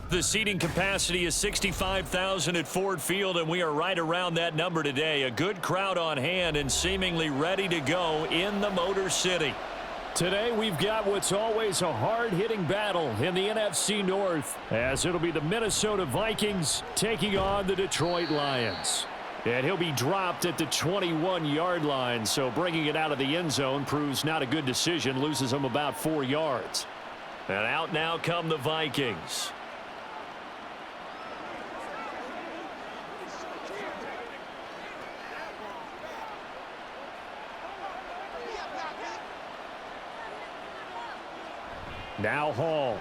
The seating capacity is 65,000 at Ford Field, and we are right around that number today. A good crowd on hand and seemingly ready to go in the Motor City. Today we've got what's always a hard-hitting battle in the NFC North, as it'll be the Minnesota Vikings taking on the Detroit Lions. And he'll be dropped at the 21-yard line, so bringing it out of the end zone proves not a good decision, loses him about 4 yards. And out now come the Vikings. Now Hall.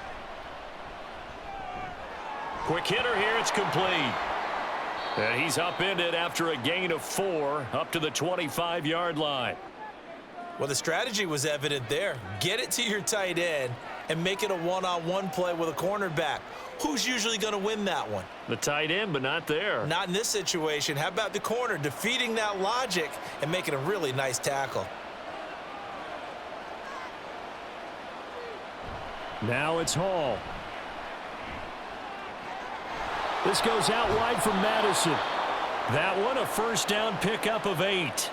Quick hitter here, it's complete. And he's upended after a gain of 4 up to the 25-yard line. Well, the strategy was evident there. Get it to your tight end and make it a one-on-one play with a cornerback. Who's usually going to win that one? The tight end, but not there. Not in this situation. How about the corner defeating that logic and making a really nice tackle? Now it's Hall. This goes out wide from Madison. That one a first down pickup of 8.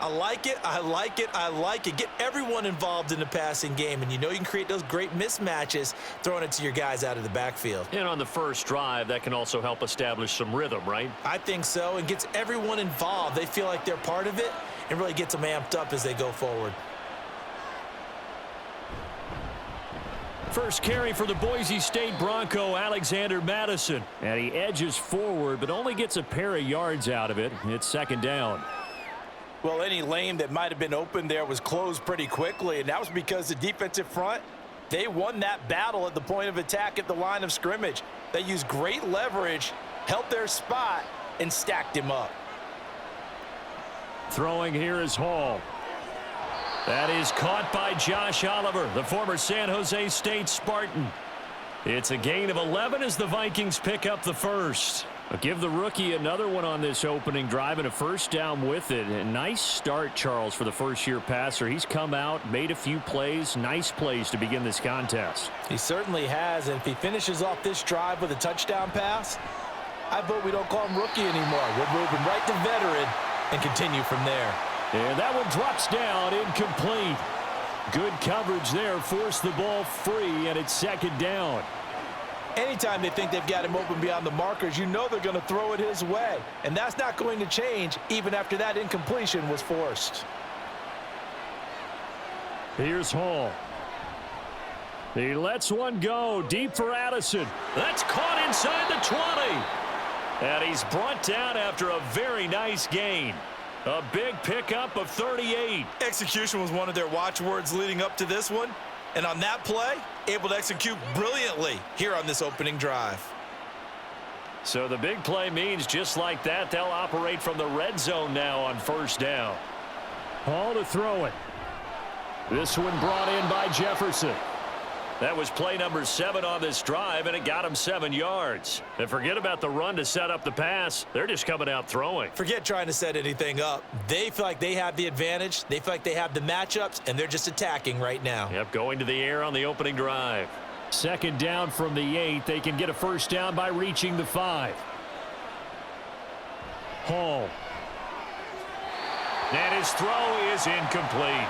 I like it, I like it, I like it. Get everyone involved in the passing game, and you know you can create those great mismatches throwing it to your guys out of the backfield. And on the first drive, that can also help establish some rhythm, right? I think so, and gets everyone involved. They feel like they're part of it and really gets them amped up as they go forward. First carry for the Boise State Bronco, Alexander Madison. And he edges forward, but only gets a pair of yards out of it. It's second down. Well, any lane that might have been open there was closed pretty quickly, and that was because the defensive front, they won that battle at the point of attack at the line of scrimmage. They used great leverage, held their spot, and stacked him up. Throwing here is Hall. That is caught by Josh Oliver, the former San Jose State Spartan. It's a gain of 11 as the Vikings pick up the first. I'll give the rookie another one on this opening drive and a first down with it. A nice start, Charles, for the first-year passer. He's come out, made a few plays, nice plays to begin this contest. He certainly has, and if he finishes off this drive with a touchdown pass, I vote we don't call him rookie anymore. We'll move him right to veteran and continue from there. And that one drops down, incomplete. Good coverage there, forced the ball free, and it's second down. Anytime they think they've got him open beyond the markers, you know they're going to throw it his way. And that's not going to change even after that incompletion was forced. Here's Hall. He lets one go deep for Addison. That's caught inside the 20. And he's brought down after a very nice gain. A big pickup of 38. Execution was one of their watchwords leading up to this one. And on that play, able to execute brilliantly here on this opening drive. So the big play means just like that, they'll operate from the red zone now on first down. Hall to throw it. This one brought in by Jefferson. That was play number 7 on this drive, and it got him 7 yards. And forget about the run to set up the pass. They're just coming out throwing. Forget trying to set anything up. They feel like they have the advantage. They feel like they have the matchups, and they're just attacking right now. Yep, going to the air on the opening drive. Second down from the 8. They can get a first down by reaching the 5. Hall. And his throw is incomplete.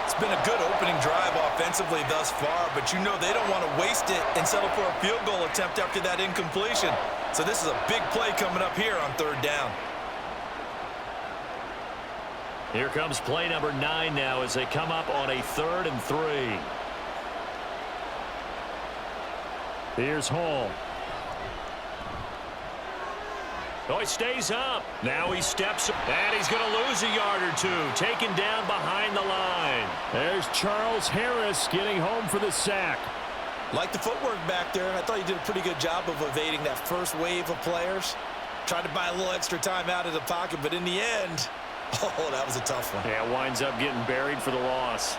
It's been a good opening drive offensively thus far, but you know they don't want to waste it and settle for a field goal attempt after that incompletion. So this is a big play coming up here on third down. Here comes play number 9 now as they come up on a 3rd and 3. Here's Hall. Oh, he stays up. Now he steps, and he's going to lose a yard or 2. Taken down behind the line. There's Charles Harris getting home for the sack. Like the footwork back there. I thought he did a pretty good job of evading that first wave of players. Tried to buy a little extra time out of the pocket, but in the end, oh, that was a tough one. Yeah, winds up getting buried for the loss.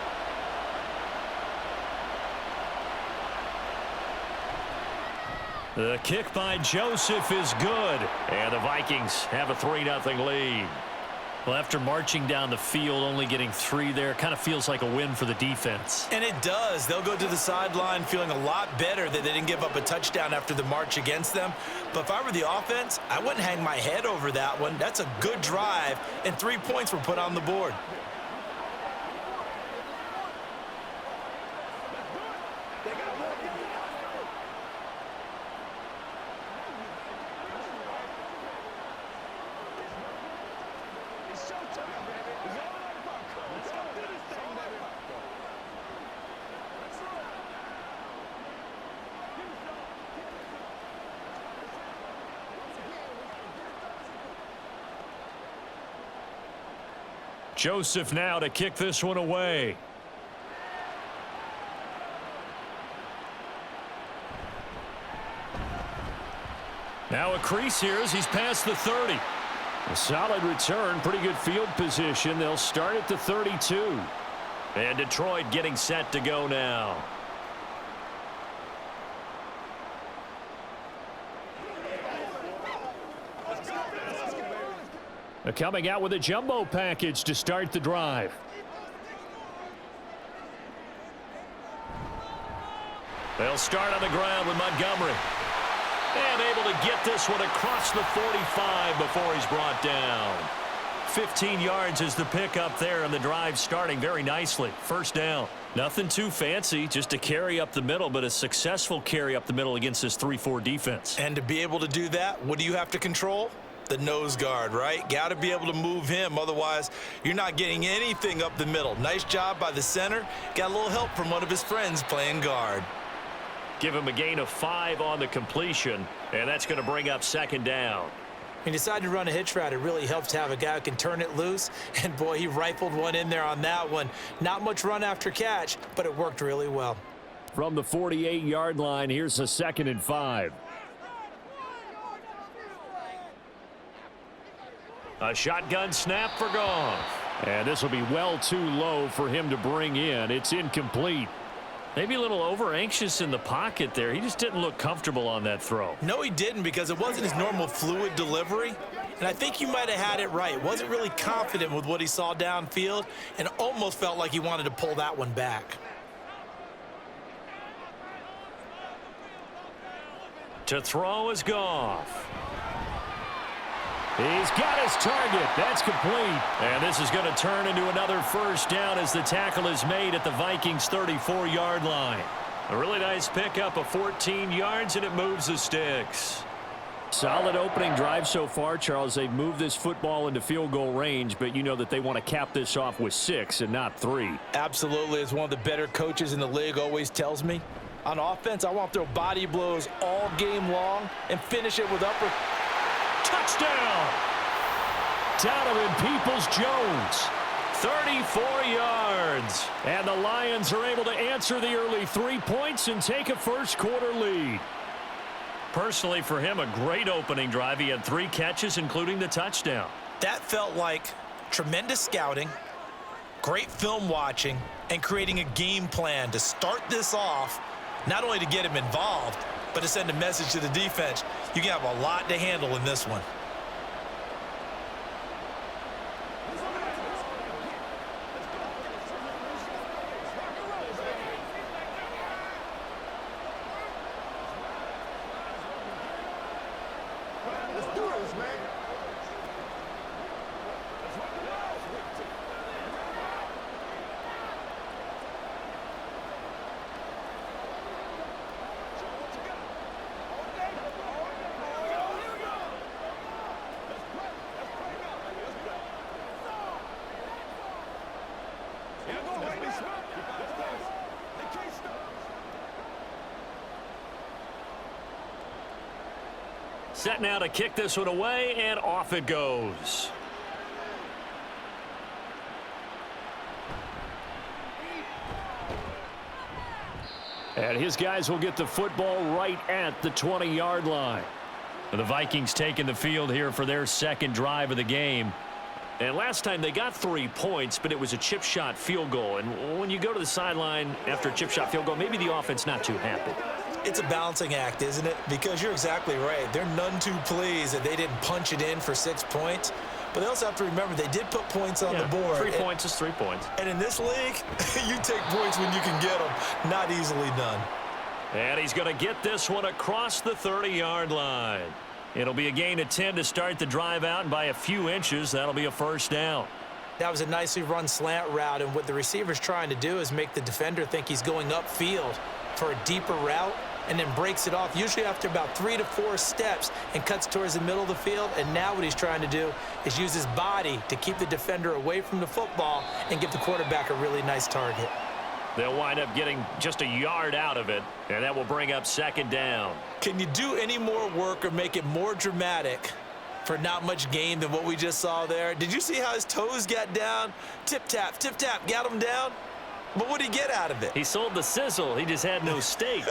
The kick by Joseph is good, and the Vikings have a 3-0 lead. Well, after marching down the field, only getting 3 there, kind of feels like a win for the defense. And it does. They'll go to the sideline feeling a lot better that they didn't give up a touchdown after the march against them. But if I were the offense, I wouldn't hang my head over that one. That's a good drive, and 3 points were put on the board. Joseph now to kick this one away. Now a crease here as he's past the 30. A solid return, pretty good field position. They'll start at the 32. And Detroit getting set to go now. They're coming out with a jumbo package to start the drive. They'll start on the ground with Montgomery. And able to get this one across the 45 before he's brought down. 15 yards is the pickup there, and the drive starting very nicely. First down. Nothing too fancy, just a carry up the middle, but a successful carry up the middle against this 3-4 defense. And to be able to do that, what do you have to control? The nose guard, right? Got to be able to move him. Otherwise, you're not getting anything up the middle. Nice job by the center. Got a little help from one of his friends playing guard. Give him a gain of 5 on the completion, and that's going to bring up second down. He decided to run a hitch route. It really helps to have a guy who can turn it loose. And, boy, he rifled one in there on that one. Not much run after catch, but it worked really well. From the 48-yard line, here's a 2nd and 5. A shotgun snap for Goff. And this will be well too low for him to bring in. It's incomplete. Maybe a little over-anxious in the pocket there. He just didn't look comfortable on that throw. No, he didn't, because it wasn't his normal fluid delivery. And I think you might have had it right. Wasn't really confident with what he saw downfield and almost felt like he wanted to pull that one back. To throw is Goff. He's got his target. That's complete. And this is going to turn into another first down as the tackle is made at the Vikings 34-yard line. A really nice pickup of 14 yards, and it moves the sticks. Solid opening drive so far, Charles. They've moved this football into field goal range, but you know that they want to cap this off with 6 and not 3. Absolutely. As one of the better coaches in the league always tells me, on offense, I want to throw body blows all game long and finish it with upper. Touchdown! Donovan Peoples-Jones. 34 yards. And the Lions are able to answer the early 3 points and take a first-quarter lead. Personally, for him, a great opening drive. He had 3 catches, including the touchdown. That felt like tremendous scouting, great film watching, and creating a game plan to start this off, not only to get him involved, but to send a message to the defense. You can have a lot to handle in this one. Set now to kick this one away, and off it goes. And his guys will get the football right at the 20-yard line. The Vikings taking the field here for their second drive of the game. And last time they got 3 points, but it was a chip shot field goal. And when you go to the sideline after a chip shot field goal, maybe the offense not too happy. It's a balancing act, isn't it? Because you're exactly right. They're none too pleased that they didn't punch it in for 6 points. But they also have to remember they did put points on the board. 3 points is 3 points. And in this league, you take points when you can get them. Not easily done. And he's going to get this one across the 30-yard line. It'll be a gain of 10 to start the drive out, and by a few inches, that'll be a first down. That was a nicely run slant route, and what the receiver's trying to do is make the defender think he's going upfield for a deeper route, and then breaks it off, usually after about 3 to 4 steps, and cuts towards the middle of the field. And now what he's trying to do is use his body to keep the defender away from the football and give the quarterback a really nice target. They'll wind up getting just a yard out of it, and that will bring up second down. Can you do any more work or make it more dramatic for not much gain than what we just saw there? Did you see how his toes got down? Tip-tap, got him down. But what did he get out of it? He sold the sizzle. He just had no steak.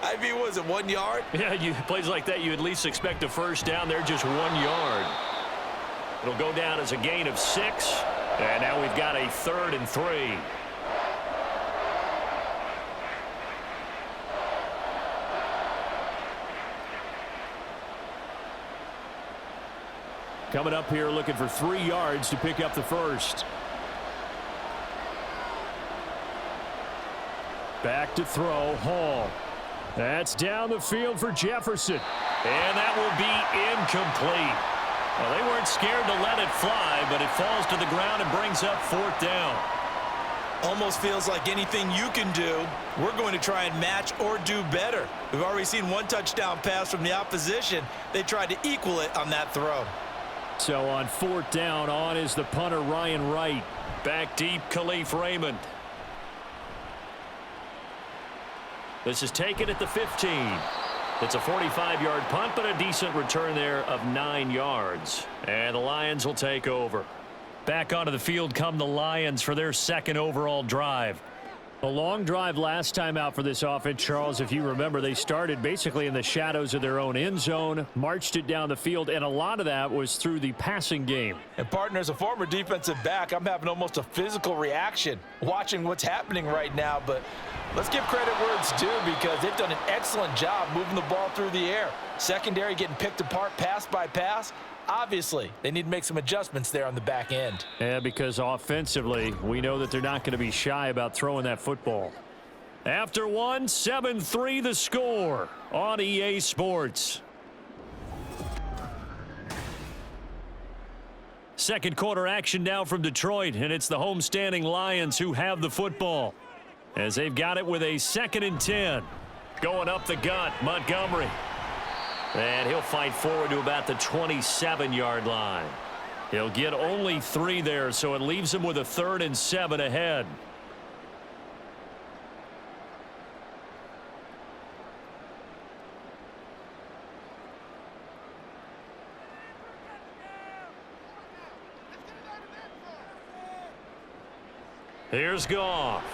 I mean, was it 1 yard? Yeah, plays like that, you at least expect a first down. They're just 1 yard. It'll go down as a gain of 6. And now we've got a 3rd and 3. Coming up here looking for 3 yards to pick up the first. Back to throw, Hall. That's down the field for Jefferson. And that will be incomplete. Well, they weren't scared to let it fly, but it falls to the ground and brings up 4th down. Almost feels like anything you can do, we're going to try and match or do better. We've already seen 1 touchdown pass from the opposition. They tried to equal it on that throw. So on 4th down, on is the punter, Ryan Wright. Back deep, Khalif Raymond. This is taken at the 15. It's a 45-yard punt, but a decent return there of 9 yards. And the Lions will take over. Back onto the field come the Lions for their 2nd overall drive. A long drive last time out for this offense, Charles. If you remember, they started basically in the shadows of their own end zone, marched it down the field, and a lot of that was through the passing game. And partner, as a former defensive back, I'm having almost a physical reaction watching what's happening right now. But let's give credit where it's due, because they've done an excellent job moving the ball through the air. Secondary getting picked apart pass by pass. Obviously, they need to make some adjustments there on the back end. Yeah, because offensively, we know that they're not going to be shy about throwing that football. After 1, 7-3 the score on EA Sports. Second quarter action now from Detroit, and it's the homestanding Lions who have the football, as they've got it with a 2nd and 10. Going up the gut, Montgomery. And he'll fight forward to about the 27-yard line. He'll get only 3 there, so it leaves him with a 3rd and 7 ahead. Here's Goff.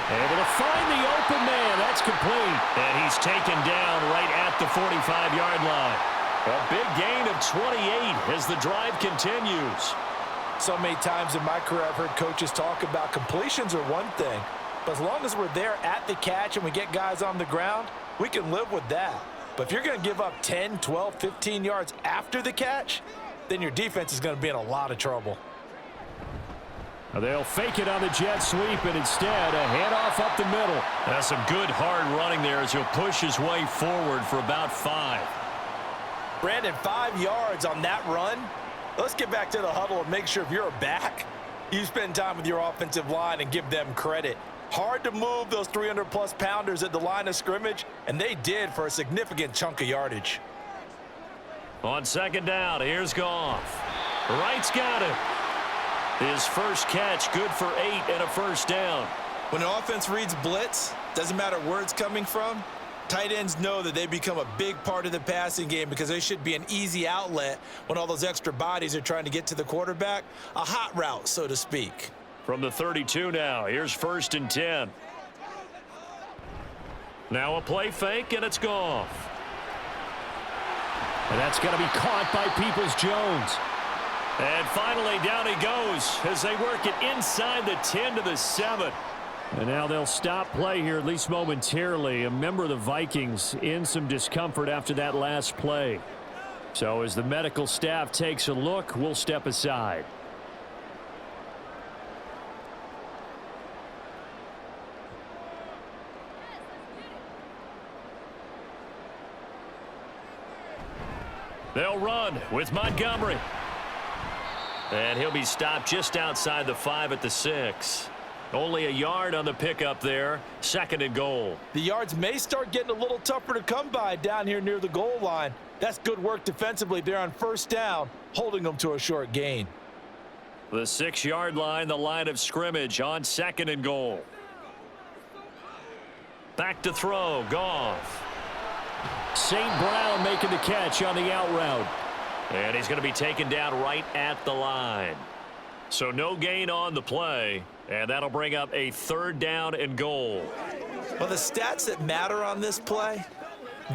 Able to find the open man. That's complete. And he's taken down right at the 45-yard line. A big gain of 28 as the drive continues. So many times in my career I've heard coaches talk about completions are one thing, but as long as we're there at the catch and we get guys on the ground, we can live with that. But if you're going to give up 10, 12, 15 yards after the catch, then your defense is going to be in a lot of trouble. They'll fake it on the jet sweep, and instead a handoff up the middle. That's some good hard running there as he'll push his way forward for about 5. Brandon, 5 yards on that run. Let's get back to the huddle and make sure if you're a back, you spend time with your offensive line and give them credit. Hard to move those 300-plus pounders at the line of scrimmage, and they did for a significant chunk of yardage. On 2nd down, here's Goff. Wright's got it. His first catch, good for 8 and a first down. When an offense reads blitz, doesn't matter where it's coming from, tight ends know that they become a big part of the passing game because they should be an easy outlet when all those extra bodies are trying to get to the quarterback. A hot route, so to speak. From the 32 now, here's 1st and 10. Now a play fake, and it's Goff. And that's going to be caught by Peoples-Jones. And finally, down he goes as they work it inside the 10 to the 7. And now they'll stop play here, at least momentarily. A member of the Vikings in some discomfort after that last play. So as the medical staff takes a look, we'll step aside. They'll run with Montgomery. And he'll be stopped just outside the 5 at the 6. Only a yard on the pickup there. 2nd and goal. The yards may start getting a little tougher to come by down here near the goal line. That's good work defensively there on 1st down, holding them to a short gain. The 6-yard line, the line of scrimmage on 2nd and goal. Back to throw, Goff. St. Brown making the catch on the out route. And he's going to be taken down right at the line. So no gain on the play, and that'll bring up a 3rd down and goal. Well, the stats that matter on this play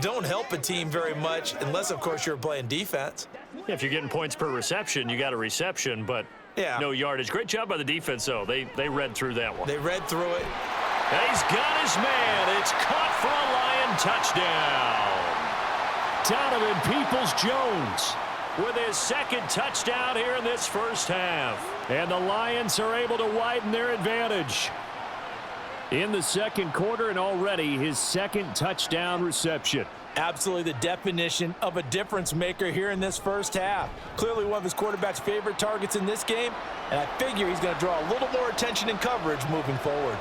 don't help a team very much unless, of course, you're playing defense. If you're getting points per reception, you got a reception, but no yardage. Great job by the defense, though. They read through that one. They read through it. And he's got his man. It's caught for a Lion touchdown. Donovan Peoples-Jones with his 2nd touchdown here in this 1st half. And the Lions are able to widen their advantage in the 2nd quarter, and already his 2nd touchdown reception. Absolutely the definition of a difference maker here in this 1st half. Clearly one of his quarterback's favorite targets in this game, and I figure he's going to draw a little more attention and coverage moving forward.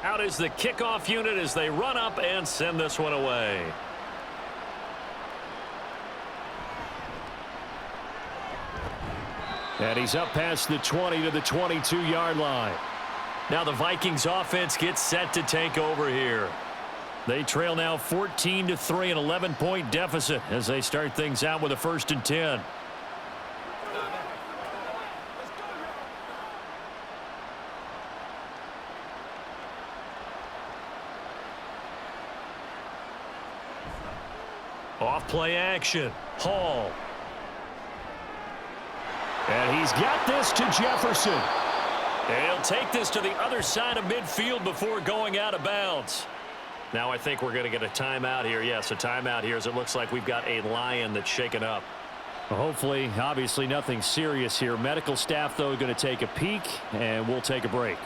Out is the kickoff unit as they run up and send this one away. And he's up past the 20 to the 22-yard line. Now the Vikings offense gets set to take over here. They trail now 14-3, an 11-point deficit as they start things out with a 1st and 10. Off play action. Hall. And he's got this to Jefferson. And he'll take this to the other side of midfield before going out of bounds. Now I think we're going to get a timeout here. Yes, a timeout here as it looks like we've got a Lion that's shaken up. Well, hopefully, obviously nothing serious here. Medical staff, though, going to take a peek, and we'll take a break.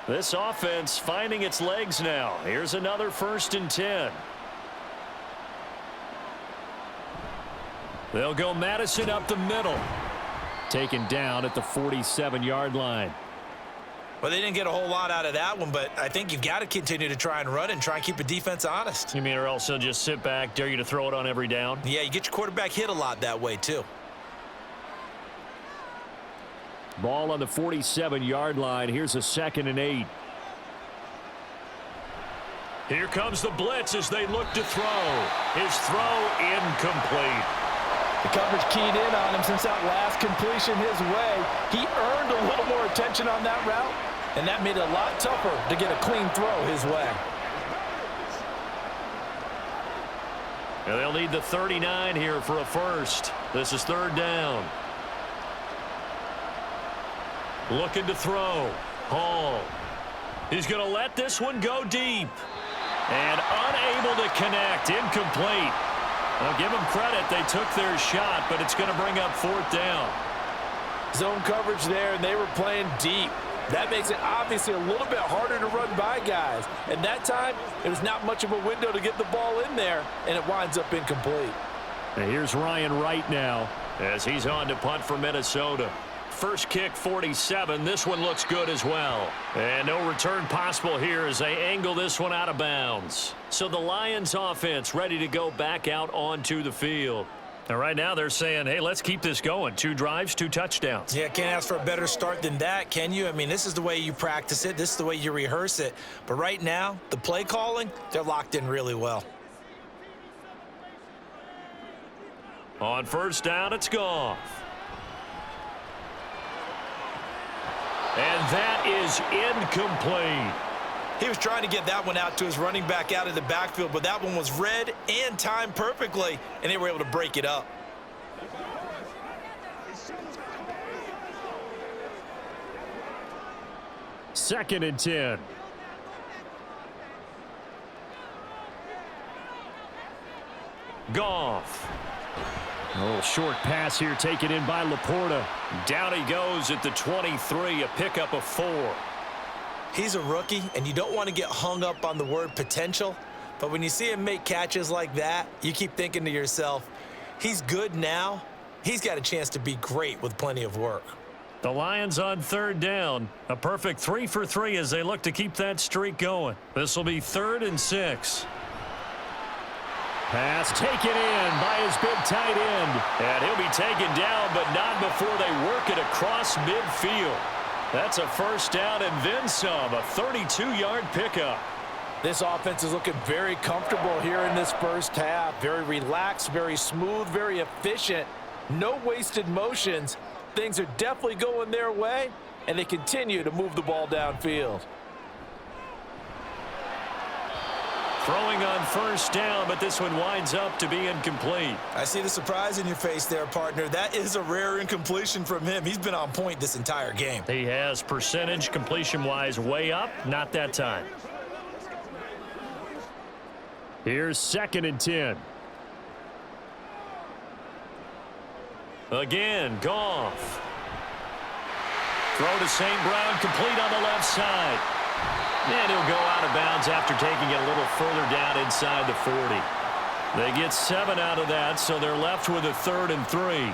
This offense finding its legs now. Here's another 1st and 10. They'll go Madison up the middle. Taken down at the 47-yard line. Well, they didn't get a whole lot out of that one, but I think you've got to continue to try and run and try and keep the defense honest. You mean or else they'll just sit back, dare you to throw it on every down? Yeah, you get your quarterback hit a lot that way, too. Ball on the 47-yard line. Here's a 2nd and 8. Here comes the blitz as they look to throw. His throw incomplete. The coverage keyed in on him since that last completion his way. He earned a little more attention on that route, and that made it a lot tougher to get a clean throw his way. And they'll need the 39 here for a 1st. This is 3rd down. Looking to throw. Hall. He's going to let this one go deep. And unable to connect. Incomplete. I'll give them credit. They took their shot, but it's going to bring up 4th down. Zone coverage there, and they were playing deep. That makes it obviously a little bit harder to run by guys. And that time, it was not much of a window to get the ball in there, and it winds up incomplete. And here's Ryan Wright now. as he's on to punt for Minnesota. First kick, 47. This one looks good as well. And no return possible here as they angle this one out of bounds. So the Lions offense ready to go back out onto the field. And right now they're saying, hey, let's keep this going. 2 drives, 2 touchdowns. Yeah, can't ask for a better start than that, can you? I mean, this is the way you practice it. This is the way you rehearse it. But right now, the play calling, they're locked in really well. On first down, it's Goff. And that is incomplete. He was trying to get that one out to his running back out of the backfield, but that one was read and timed perfectly, and they were able to break it up. Second and 10. Goff. A little short pass here taken in by Laporta. Down he goes at the 23, a pickup of 4. He's a rookie, and you don't want to get hung up on the word potential, but when you see him make catches like that, you keep thinking to yourself, he's good now. He's got a chance to be great with plenty of work. The Lions on third down. A perfect 3 for 3 as they look to keep that streak going. This will be 3rd and 6. Pass taken in by his big tight end. And he'll be taken down, but not before they work it across midfield. That's a first down and then some, a 32-yard pickup. This offense is looking very comfortable here in this first half. Very relaxed, very smooth, very efficient. No wasted motions. Things are definitely going their way, and they continue to move the ball downfield. Throwing on first down, but this one winds up to be incomplete. I see the surprise in your face there, partner. That is a rare incompletion from him. He's been on point this entire game. He has percentage completion-wise way up, not that time. Here's 2nd and 10. Again, Goff. Throw to St. Brown, complete on the left side. And he'll go out of bounds after taking it a little further down inside the 40. They get 7 out of that, so they're left with a 3rd and 3.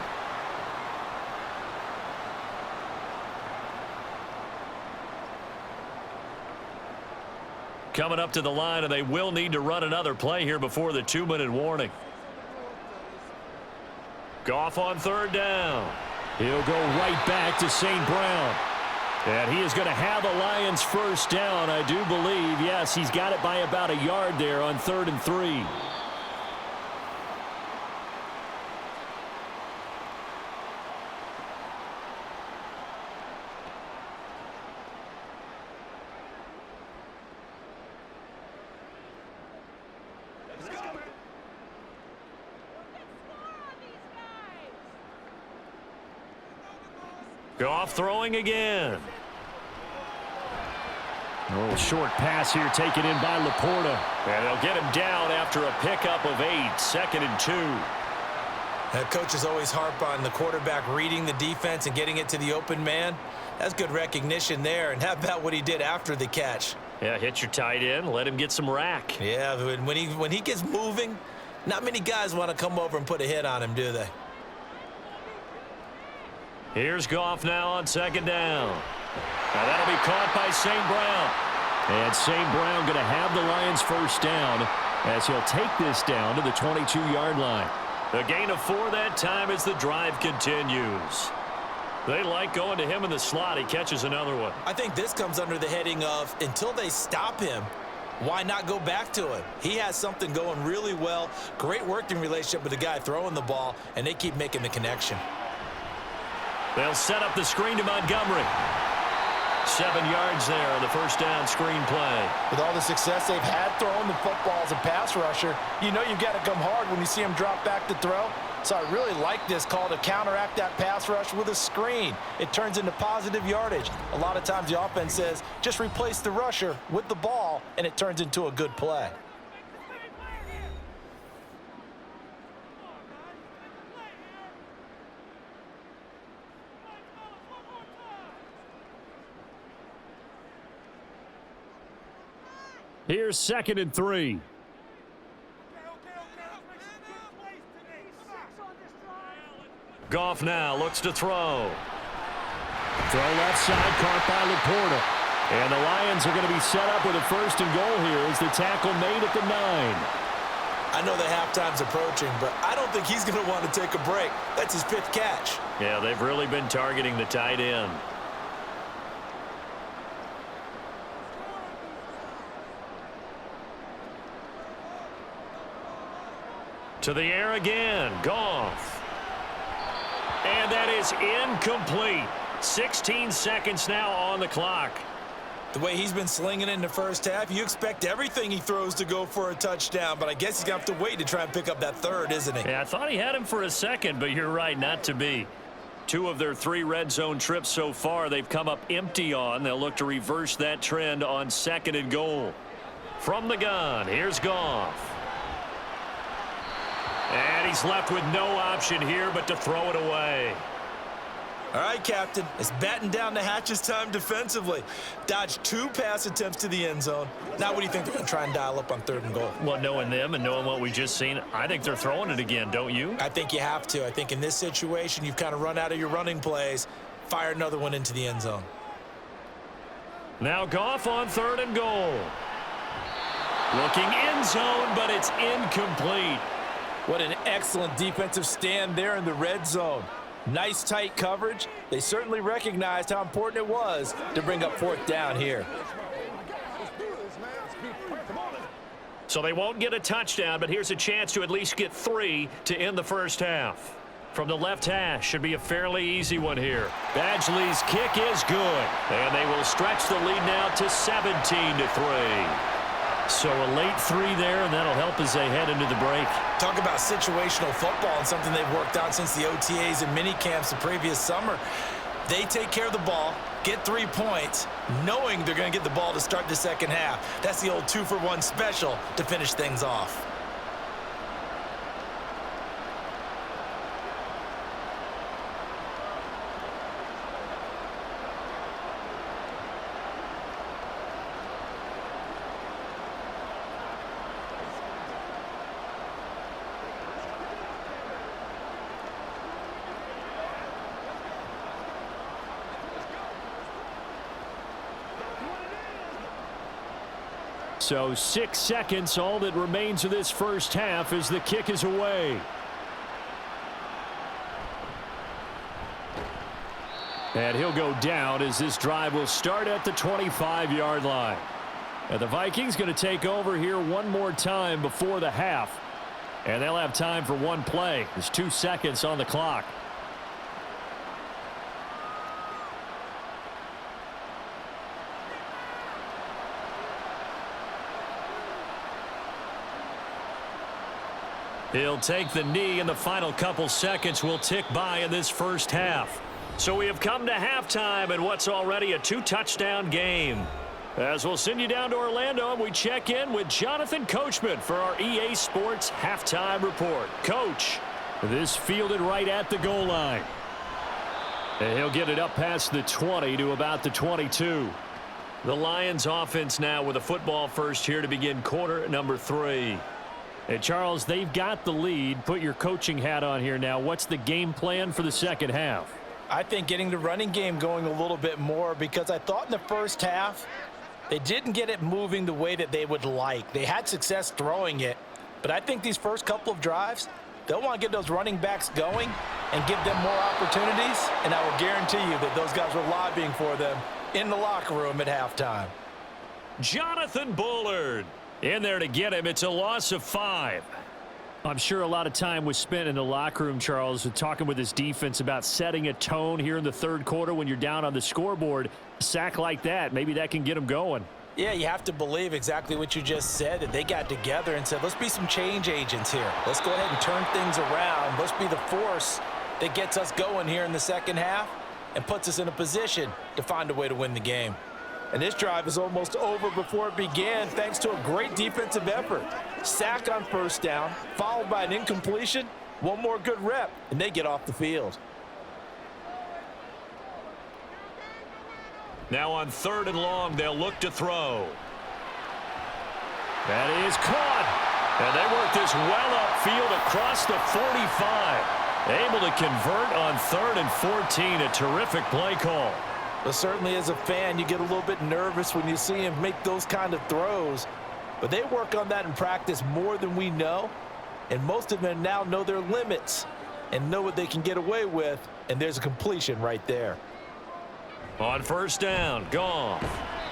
Coming up to the line, and they will need to run another play here before the 2-minute warning. Goff on third down. He'll go right back to St. Brown. And he is going to have the Lions first down, I do believe. Yes, he's got it by about a yard there on 3rd and 3. Goff throwing again. A little short pass here taken in by Laporta. And they'll get him down after a pickup of 8, 2nd and 2. Coaches always harp on the quarterback reading the defense and getting it to the open man. That's good recognition there. And how about what he did after the catch? Yeah, hit your tight end, let him get some rack. Yeah, when he gets moving, not many guys want to come over and put a hit on him, do they? Here's Goff now on 2nd down. Now that'll be caught by St. Brown. And St. Brown going to have the Lions first down as he'll take this down to the 22-yard line. A gain of 4 that time as the drive continues. They like going to him in the slot. He catches another one. I think this comes under the heading of until they stop him, why not go back to him? He has something going really well. Great working relationship with the guy throwing the ball, and they keep making the connection. They'll set up the screen to Montgomery. 7 yards there on the first down screen play. With all the success they've had throwing the football as a pass rusher, you know you've got to come hard when you see him drop back to throw. So I really like this call to counteract that pass rush with a screen. It turns into positive yardage. A lot of times the offense says, just replace the rusher with the ball, and it turns into a good play. Here's 2nd and 3. Goff now looks to throw. Throw left side, caught by Laporta. And the Lions are going to be set up with a 1st and goal here as the tackle made at the 9. I know the halftime's approaching, but I don't think he's going to want to take a break. That's his 5th catch. Yeah, they've really been targeting the tight end. To the air again, Goff. And that is incomplete. 16 seconds now on the clock. The way he's been slinging it in the first half, you expect everything he throws to go for a touchdown, but I guess he's going to have to wait to try and pick up that 3rd, isn't he? Yeah, I thought he had him for a second, but you're right, not to be. 2 of their 3 red zone trips so far, they've come up empty on. They'll look to reverse that trend on 2nd and goal. From the gun, here's Goff. And he's left with no option here but to throw it away. All right, Captain, it's batten down the hatches time defensively. Dodged 2 pass attempts to the end zone. Now what do you think they're going to try and dial up on 3rd and goal? Well, knowing them and knowing what we just seen, I think they're throwing it again, don't you? I think you have to. I think in this situation, you've kind of run out of your running plays. Fire another one into the end zone. Now Goff on 3rd and goal. Looking end zone, but it's incomplete. What an excellent defensive stand there in the red zone. Nice tight coverage. They certainly recognized how important it was to bring up 4th down here. So they won't get a touchdown, but here's a chance to at least get 3 to end the first half. From the left hash, should be a fairly easy one here. Badgley's kick is good, and they will stretch the lead now to 17-3. So a late 3 there, and that'll help as they head into the break. Talk about situational football and something they've worked out since the OTAs and mini camps the previous summer. They take care of the ball, get 3 points, knowing they're going to get the ball to start the 2nd half. That's the old 2-for-1 special to finish things off. So 6 seconds, all that remains of this first half as the kick is away. And he'll go down as this drive will start at the 25-yard line. And the Vikings going to take over here one more time before the half. And they'll have time for 1 play. There's 2 seconds on the clock. He'll take the knee, and the final couple seconds will tick by in this first half. So we have come to halftime in what's already a 2-touchdown game. As we'll send you down to Orlando, and we check in with Jonathan Coachman for our EA Sports Halftime Report. Coach. This fielded right at the goal line. And he'll get it up past the 20 to about the 22. The Lions offense now with a football first here to begin quarter number 3. Hey, Charles, they've got the lead. Put your coaching hat on here now. What's the game plan for the second half? I think getting the running game going a little bit more, because I thought in the first half they didn't get it moving the way that they would like. They had success throwing it, but I think these first couple of drives, they'll want to get those running backs going and give them more opportunities, and I will guarantee you that those guys were lobbying for them in the locker room at halftime. Jonathan Bullard in there to get him. It's a loss of 5. I'm sure a lot of time was spent in the locker room, Charles, talking with his defense about setting a tone here in the third quarter when you're down on the scoreboard. A sack like that, maybe that can get them going. Yeah, you have to believe exactly what you just said, that they got together and said, let's be some change agents here. Let's go ahead and turn things around. Let's be the force that gets us going here in the second half and puts us in a position to find a way to win the game. And this drive is almost over before it began, thanks to a great defensive effort. Sack on first down, followed by an incompletion, one more good rep, and they get off the field. Now on 3rd and long, they'll look to throw. That is caught. And they work this well upfield across the 45. Able to convert on 3rd and 14. A terrific play call. Well, certainly as a fan, you get a little bit nervous when you see him make those kind of throws. But they work on that in practice more than we know. And most of them now know their limits and know what they can get away with. And there's a completion right there. On 1st down, Goff.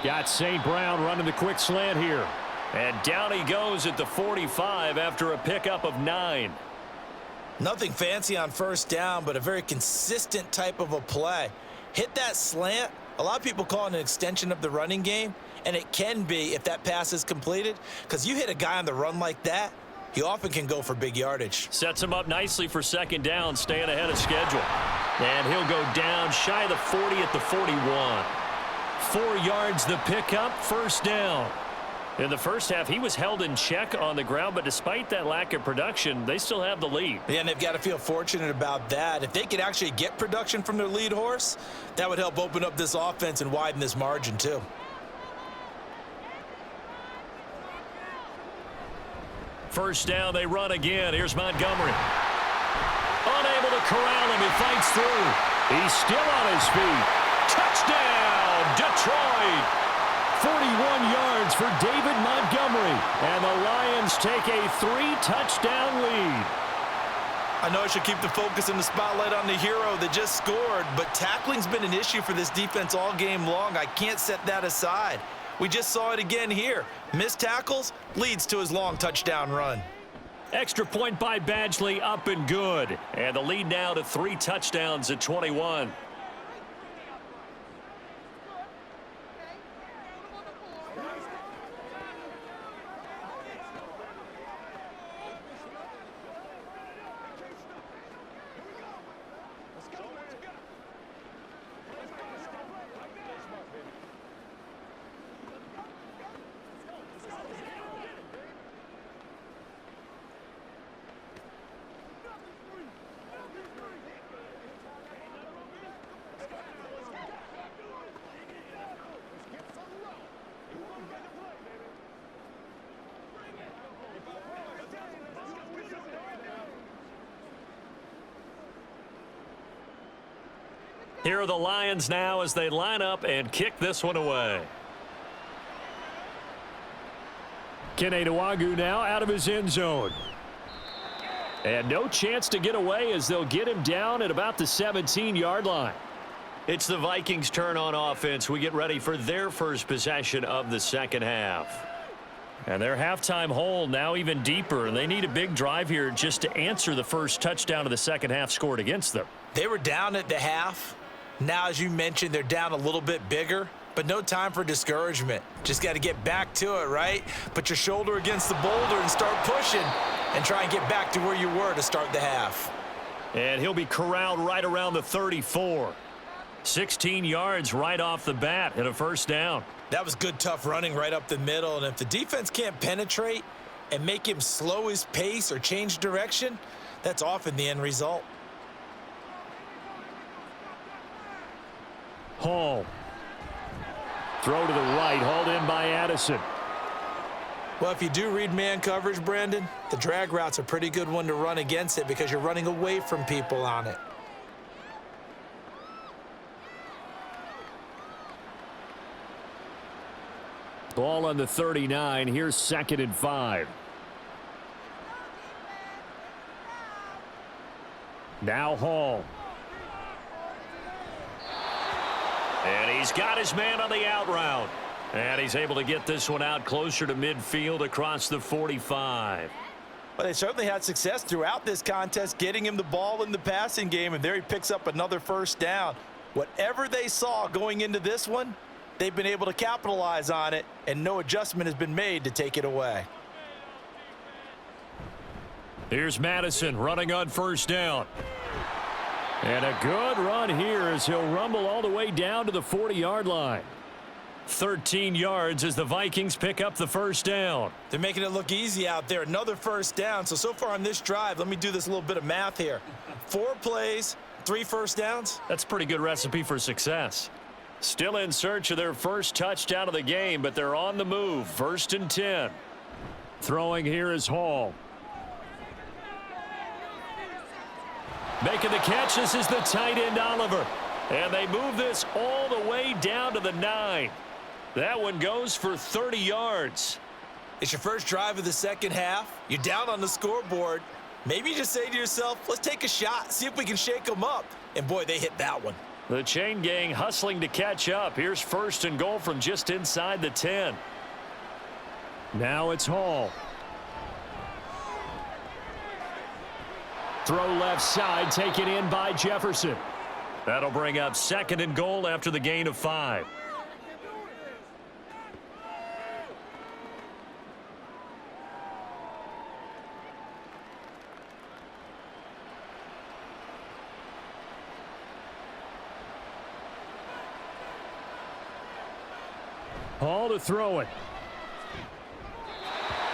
Got St. Brown running the quick slant here. And down he goes at the 45 after a pickup of 9. Nothing fancy on 1st down, but a very consistent type of a play. Hit that slant. A lot of people call it an extension of the running game, and it can be if that pass is completed, because you hit a guy on the run like that, he often can go for big yardage. Sets him up nicely for 2nd down, staying ahead of schedule. And he'll go down shy of the 40 at the 41. 4 yards the pickup, 1st down. In the first half, he was held in check on the ground, but despite that lack of production, they still have the lead. Yeah, and they've got to feel fortunate about that. If they could actually get production from their lead horse, that would help open up this offense and widen this margin too. First down, they run again. Here's Montgomery. Unable to corral him. He fights through. He's still on his feet. Touchdown, Detroit! 41 yards for David Montgomery. And the Lions take a 3-touchdown lead. I know I should keep the focus and the spotlight on the hero that just scored, but tackling's been an issue for this defense all game long. I can't set that aside. We just saw it again here. Missed tackles leads to his long touchdown run. Extra point by Badgley, up and good. And the lead now to 3 touchdowns at 21. Here are the Lions now as they line up and kick this one away. Kene Nwangwu now out of his end zone. And no chance to get away as they'll get him down at about the 17-yard line. It's the Vikings' turn on offense. We get ready for their first possession of the 2nd half. And their halftime hole now even deeper. And they need a big drive here just to answer the first touchdown of the 2nd half scored against them. They were down at the half. Now, as you mentioned, they're down a little bit bigger, but no time for discouragement. Just got to get back to it, right? Put your shoulder against the boulder and start pushing and try and get back to where you were to start the half. And he'll be corralled right around the 34. 16 yards right off the bat and a 1st down. That was good, tough running right up the middle. And if the defense can't penetrate and make him slow his pace or change direction, that's often the end result. Hall. Throw to the right, hauled in by Addison. Well, if you do read man coverage, Brandon, the drag route's a pretty good one to run against it because you're running away from people on it. Ball on the 39. Here's 2nd and 5. Now Hall. And he's got his man on the out route. And he's able to get this one out closer to midfield across the 45. Well, they certainly had success throughout this contest getting him the ball in the passing game, and there he picks up another 1st down. Whatever they saw going into this one, they've been able to capitalize on it, and no adjustment has been made to take it away. Here's Madison running on 1st down. And a good run here as he'll rumble all the way down to the 40-yard line. 13 yards as the Vikings pick up the 1st down. They're making it look easy out there. Another 1st down. So far on this drive, let me do this little bit of math here. 4 plays, 3 1st downs. That's a pretty good recipe for success. Still in search of their first touchdown of the game, but they're on the move. 1st and 10. Throwing here is Hall. Making the catch, this is the tight end, Oliver. And they move this all the way down to the 9. That one goes for 30 yards. It's your first drive of the second half. You're down on the scoreboard. Maybe you just say to yourself, let's take a shot, see if we can shake them up. And, boy, they hit that one. The chain gang hustling to catch up. Here's 1st and goal from just inside the 10. Now it's Hall. Throw left side, taken in by Jefferson. That'll bring up 2nd and goal after the gain of 5. Hall to throw it.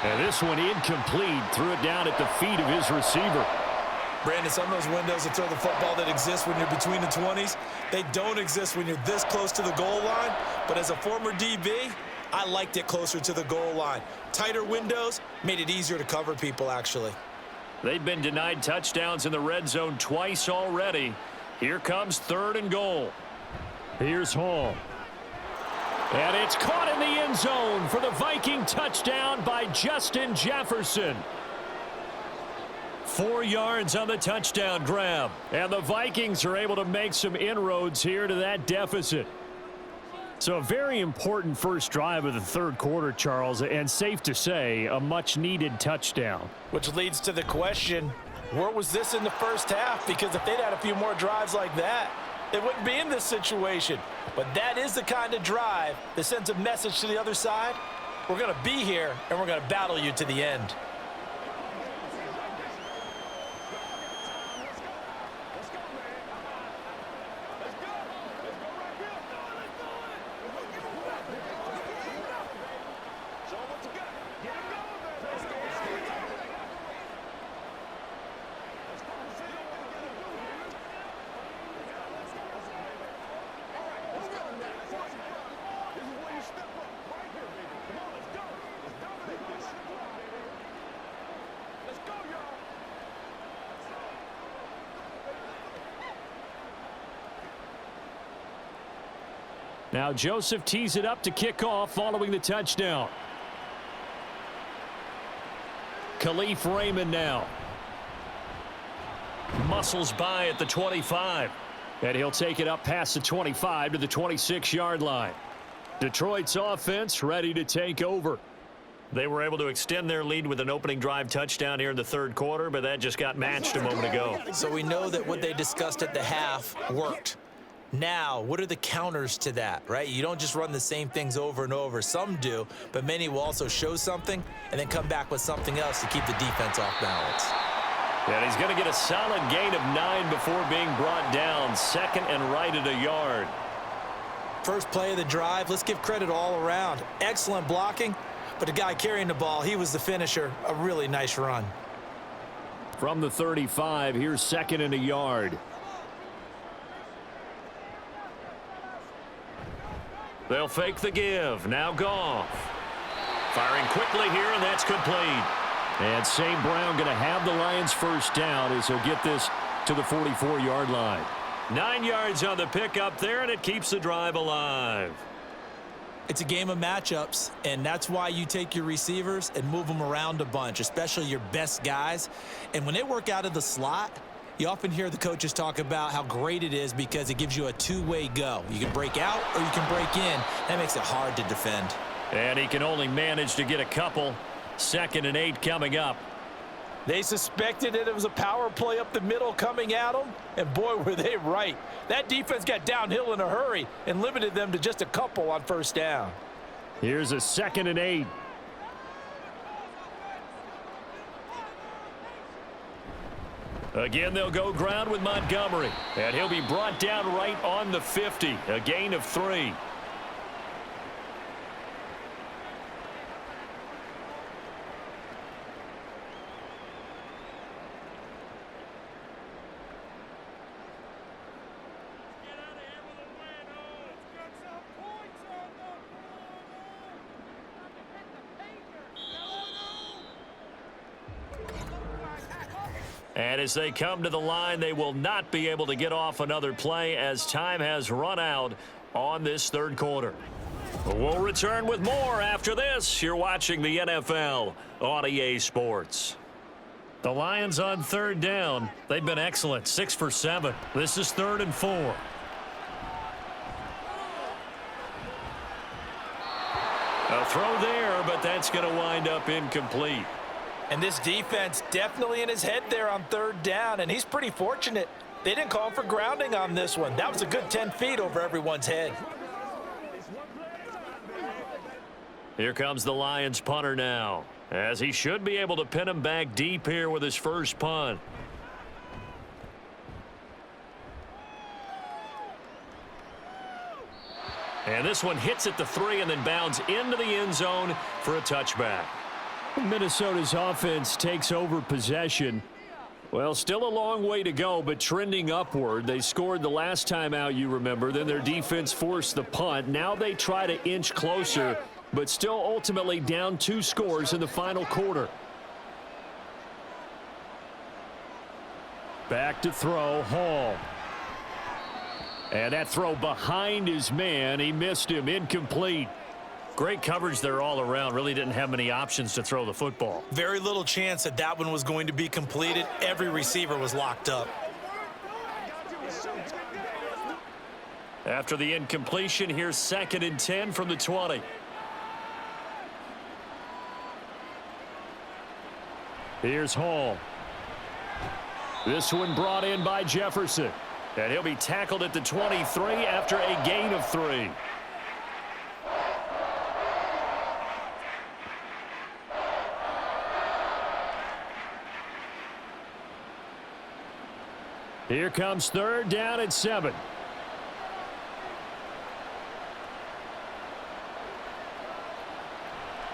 And this one incomplete. Threw it down at the feet of his receiver. Brandon, some of those windows to throw the football that exist when you're between the 20s, they don't exist when you're this close to the goal line. But as a former DB, I liked it closer to the goal line. Tighter windows made it easier to cover people, actually. They've been denied touchdowns in the red zone twice already. Here comes 3rd and goal. Here's Hall. And it's caught in the end zone for the Viking touchdown by Justin Jefferson. 4 yards on the touchdown grab. And the Vikings are able to make some inroads here to that deficit. So a very important first drive of the third quarter, Charles, and safe to say, a much-needed touchdown. Which leads to the question, where was this in the first half? Because if they'd had a few more drives like that, they wouldn't be in this situation. But that is the kind of drive that sends a message to the other side. We're going to be here, and we're going to battle you to the end. Now Joseph tees it up to kick off following the touchdown. Khalif Raymond now. Muscles by at the 25. And he'll take it up past the 25 to the 26-yard line. Detroit's offense ready to take over. They were able to extend their lead with an opening drive touchdown here in the third quarter, but that just got matched a moment ago. So we know that what they discussed at the half worked. Now, what are the counters to that, right? You don't just run the same things over and over. Some do, but many will also show something and then come back with something else to keep the defense off balance. And he's going to get a solid gain of 9 before being brought down. 2nd and right at a yard. First play of the drive, let's give credit all around. Excellent blocking, but the guy carrying the ball, he was the finisher. A really nice run. From the 35, here's 2nd and a yard. They'll fake the give. Now Goff. Firing quickly here, and that's complete. And St. Brown going to have the Lions first down as he'll get this to the 44-yard line. 9 yards on the pickup there, and it keeps the drive alive. It's a game of matchups, and that's why you take your receivers and move them around a bunch, especially your best guys. And when they work out of the slot, you often hear the coaches talk about how great it is because it gives you a two-way go. You can break out or you can break in. That makes it hard to defend. And he can only manage to get a couple. 2nd and 8 coming up. They suspected that it was a power play up the middle coming at them, and boy, were they right. That defense got downhill in a hurry and limited them to just a couple on first down. Here's a 2nd and 8. Again, they'll go ground with Montgomery, and he'll be brought down right on the 50, a gain of 3. And as they come to the line, they will not be able to get off another play as time has run out on this third quarter. We'll return with more after this. You're watching the NFL on EA Sports. The Lions on third down. They've been excellent, 6 for 7. This is 3rd and 4. A throw there, but that's going to wind up incomplete. And this defense definitely in his head there on 3rd down, and he's pretty fortunate. They didn't call for grounding on this one. That was a good 10 feet over everyone's head. Here comes the Lions punter now, as he should be able to pin him back deep here with his first punt. And this one hits at the 3 and then bounds into the end zone for a touchback. Minnesota's offense takes over possession. Well, still a long way to go, but trending upward. They scored the last time out, you remember. Then their defense forced the punt. Now they try to inch closer, but still ultimately down 2 scores in the final quarter. Back to throw, Hall. And that throw behind his man. He missed him, incomplete. Great coverage there all around. Really didn't have many options to throw the football. Very little chance that that one was going to be completed. Every receiver was locked up. After the incompletion, here's 2nd and 10 from the 20. Here's Hall. This one brought in by Jefferson. And he'll be tackled at the 23 after a gain of 3. Here comes 3rd down and 7.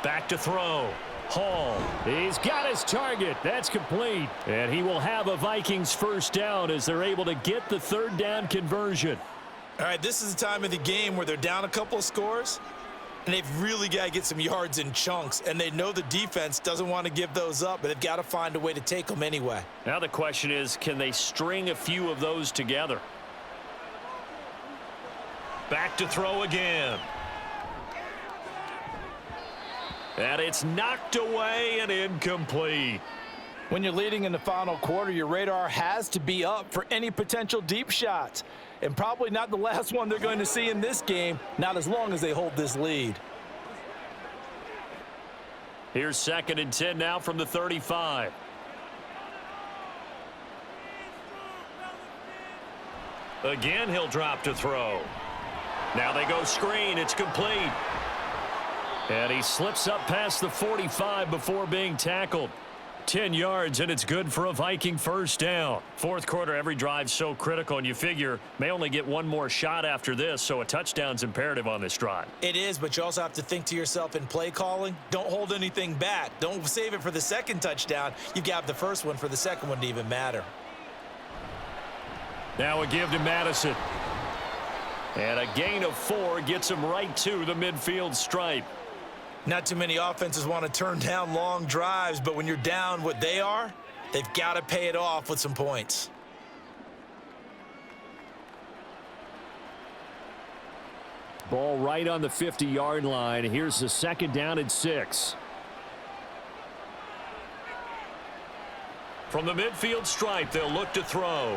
Back to throw. Hall. He's got his target. That's complete. And he will have a Vikings first down as they're able to get the 3rd down conversion. All right, this is the time of the game where they're down a couple of scores, and they've really got to get some yards in chunks, and they know the defense doesn't want to give those up, but they've got to find a way to take them anyway. Now the question is, can they string a few of those together? Back to throw again. And it's knocked away and incomplete. When you're leading in the final quarter, your radar has to be up for any potential deep shots. And probably not the last one they're going to see in this game, not as long as they hold this lead. Here's 2nd and 10 now from the 35. Again, he'll drop to throw. Now they go screen. It's complete. And he slips up past the 45 before being tackled. 10 yards, and it's good for a Viking first down. 4th quarter, every drive so critical, and you figure may only get one more shot after this, so a touchdown's imperative on this drive. It is, but you also have to think to yourself in play calling, don't hold anything back. Don't save it for the 2nd touchdown. You've got the first one for the 2nd one to even matter. Now a give to Madison. And a gain of 4 gets him right to the midfield stripe. Not too many offenses want to turn down long drives, but when you're down what they are, they've got to pay it off with some points. Ball right on the 50-yard line. Here's the 2nd down and 6. From the midfield stripe, they'll look to throw.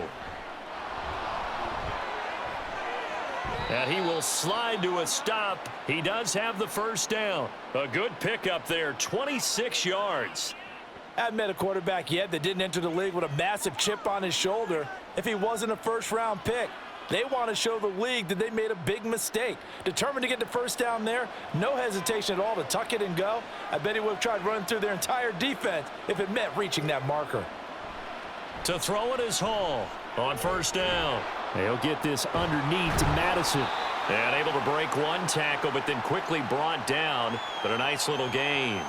And he will slide to a stop. He does have the first down. A good pickup there, 26 yards. I've met a quarterback yet that didn't enter the league with a massive chip on his shoulder if he wasn't a first-round pick. They want to show the league that they made a big mistake. Determined to get the first down there, no hesitation at all to tuck it and go. I bet he would have tried running through their entire defense if it meant reaching that marker. To throw it is Hall on first down. They'll get this underneath to Madison. And able to break one tackle, but then quickly brought down. But a nice little gain.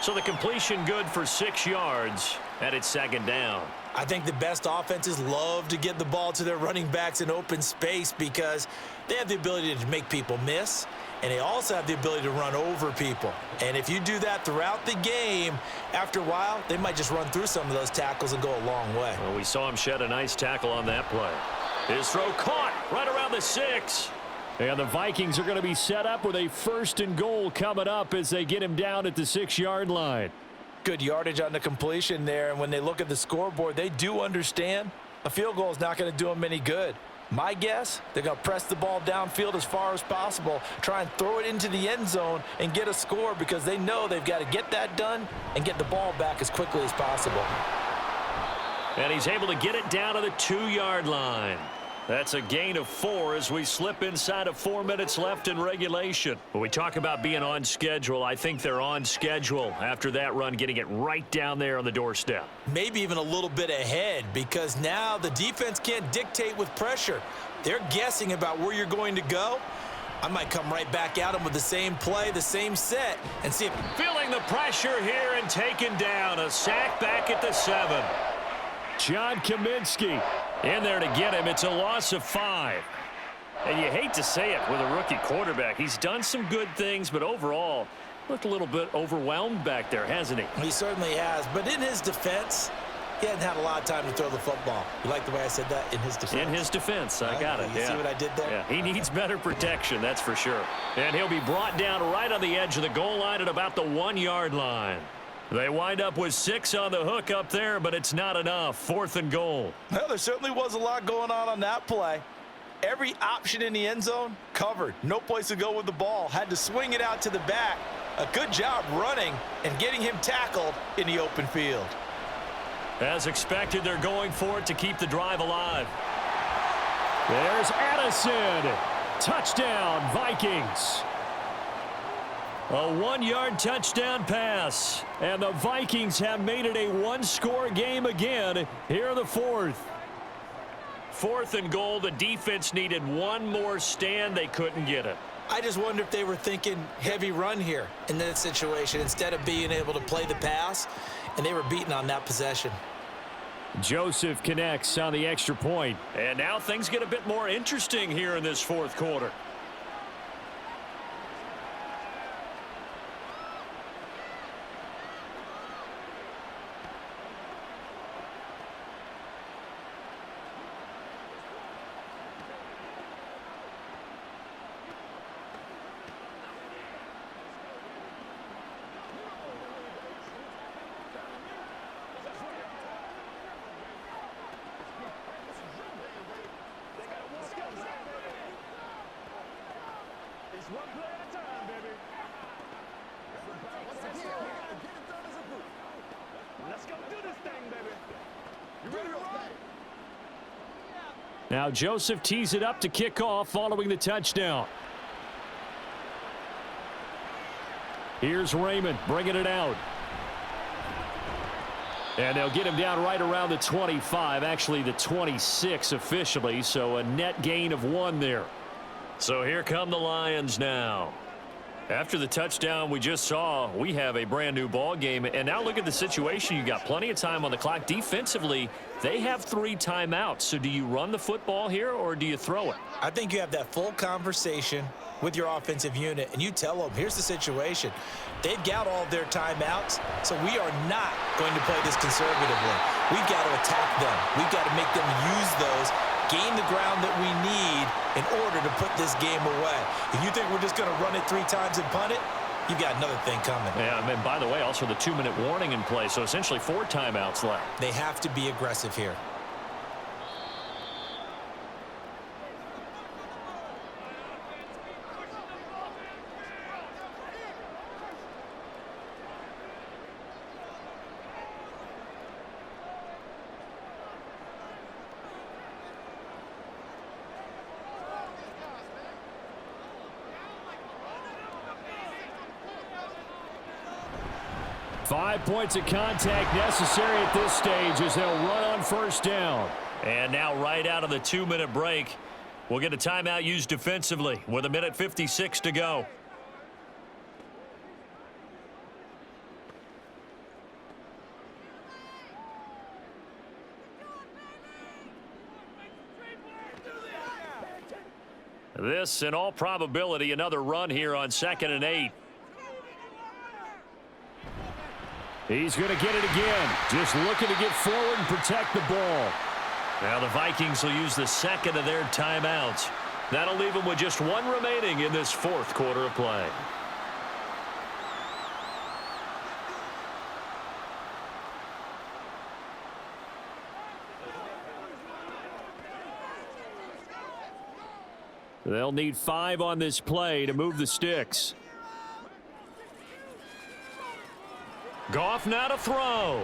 So the completion good for 6 yards, and it's 2nd down. I think the best offenses love to get the ball to their running backs in open space because they have the ability to make people miss, and they also have the ability to run over people. And if you do that throughout the game, after a while, they might just run through some of those tackles and go a long way. Well, we saw him shed a nice tackle on that play. His throw caught right around the 6. And the Vikings are going to be set up with a 1st and goal coming up as they get him down at the 6-yard line. Good yardage on the completion there, and when they look at the scoreboard, they do understand a field goal is not going to do them any good. My guess, they're going to press the ball downfield as far as possible, try and throw it into the end zone and get a score because they know they've got to get that done and get the ball back as quickly as possible. And he's able to get it down to the 2-yard line. That's a gain of 4 as we slip inside of 4 minutes left in regulation. When we talk about being on schedule, I think they're on schedule after that run, getting it right down there on the doorstep. Maybe even a little bit ahead because now the defense can't dictate with pressure. They're guessing about where you're going to go. I might come right back at them with the same play, the same set, and see if... Feeling the pressure here and taken down. A sack back at the 7. John Kaminsky in there to get him. It's a loss of 5. And you hate to say it with a rookie quarterback. He's done some good things, but overall, looked a little bit overwhelmed back there, hasn't he? He certainly has. But in his defense, he hadn't had a lot of time to throw the football. You like the way I said that? In his defense. In his defense. I got it. You see what I did there? Yeah, he needs better protection, that's for sure. And he'll be brought down right on the edge of the goal line at about the 1-yard line. They wind up with 6 on the hook up there, but it's not enough. 4th and goal. Well, there certainly was a lot going on that play. Every option in the end zone covered. No place to go with the ball. Had to swing it out to the back. A good job running and getting him tackled in the open field. As expected, they're going for it to keep the drive alive. There's Addison. Touchdown, Vikings. A 1-yard touchdown pass. And the Vikings have made it a 1-score game again here in the 4th. 4th and goal. The defense needed one more stand. They couldn't get it. I just wonder if they were thinking heavy run here in that situation instead of being able to play the pass, and they were beaten on that possession. Joseph connects on the extra point. And now things get a bit more interesting here in this 4th quarter. Now Joseph tees it up to kick off following the touchdown. Here's Raymond bringing it out. And they'll get him down right around the 25, actually the 26 officially, so a net gain of 1 there. So here come the Lions now. After the touchdown we just saw, we have a brand new ball game. And now look at the situation. You got plenty of time on the clock. Defensively, they have 3 timeouts. So do you run the football here or do you throw it? I think you have that full conversation with your offensive unit, and you tell them, here's the situation. They've got all their timeouts, so we are not going to play this conservatively. We've got to attack them. We've got to make them use those, gain the ground that we need in order to put this game away. If you think we're just going to run it 3 times and punt it, you've got another thing coming. Yeah, and by the way, also the 2-minute warning in play, so essentially 4 timeouts left. They have to be aggressive here. Five points of contact necessary at this stage as they'll run on first down. And now right out of the 2-minute break, we'll get a timeout used defensively with 1:56 to go. This, in all probability, another run here on 2nd and 8. He's going to get it again. Just looking to get forward and protect the ball. Now the Vikings will use the second of their timeouts. That'll leave them with just one remaining in this fourth quarter of play. They'll need 5 on this play to move the sticks. Goff now to throw.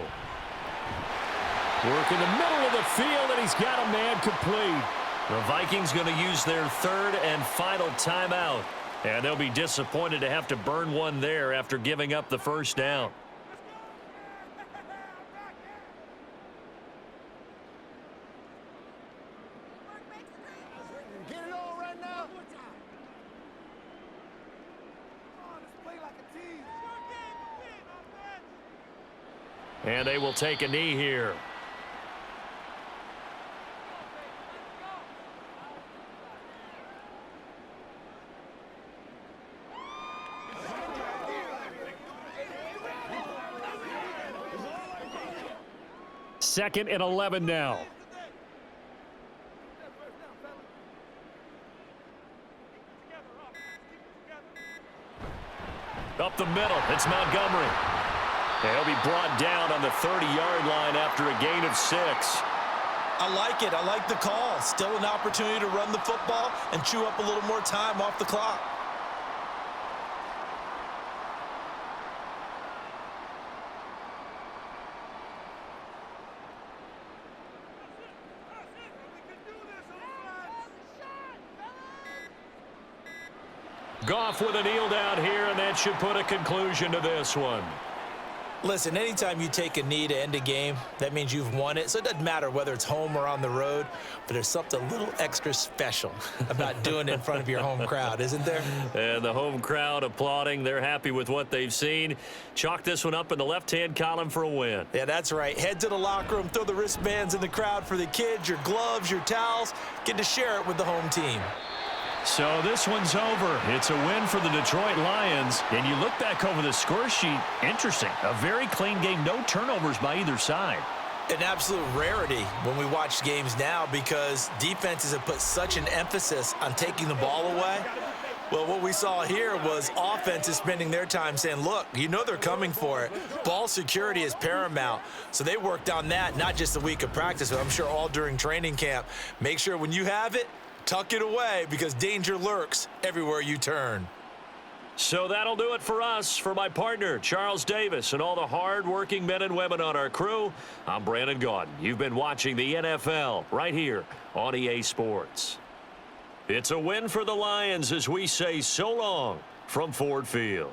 Work in the middle of the field, and he's got a man complete. The Vikings going to use their third and final timeout. And they'll be disappointed to have to burn one there after giving up the first down. And they will take a knee here. Second and 11 now. Up the middle, it's Montgomery. He'll be brought down on the 30-yard line after a gain of 6. I like it. I like the call. Still an opportunity to run the football and chew up a little more time off the clock. Goff with a kneel down here, and that should put a conclusion to this one. Listen, anytime you take a knee to end a game, that means you've won it. So it doesn't matter whether it's home or on the road, but there's something a little extra special about doing it in front of your home crowd, isn't there? And the home crowd applauding. They're happy with what they've seen. Chalk this one up in the left-hand column for a win. Yeah, that's right. Head to the locker room, throw the wristbands in the crowd for the kids, your gloves, your towels. Get to share it with the home team. So this one's over. It's a win for the Detroit Lions. And you look back over the score sheet, interesting. A very clean game, no turnovers by either side. An absolute rarity when we watch games now because defenses have put such an emphasis on taking the ball away. Well, what we saw here was offenses spending their time saying, look, you know they're coming for it. Ball security is paramount. So they worked on that, not just a week of practice, but I'm sure all during training camp. Make sure when you have it, tuck it away because danger lurks everywhere you turn. So that'll do it for us. For my partner, Charles Davis, and all the hard-working men and women on our crew, I'm Brandon Gaudin. You've been watching the NFL right here on EA Sports. It's a win for the Lions as we say so long from Ford Field.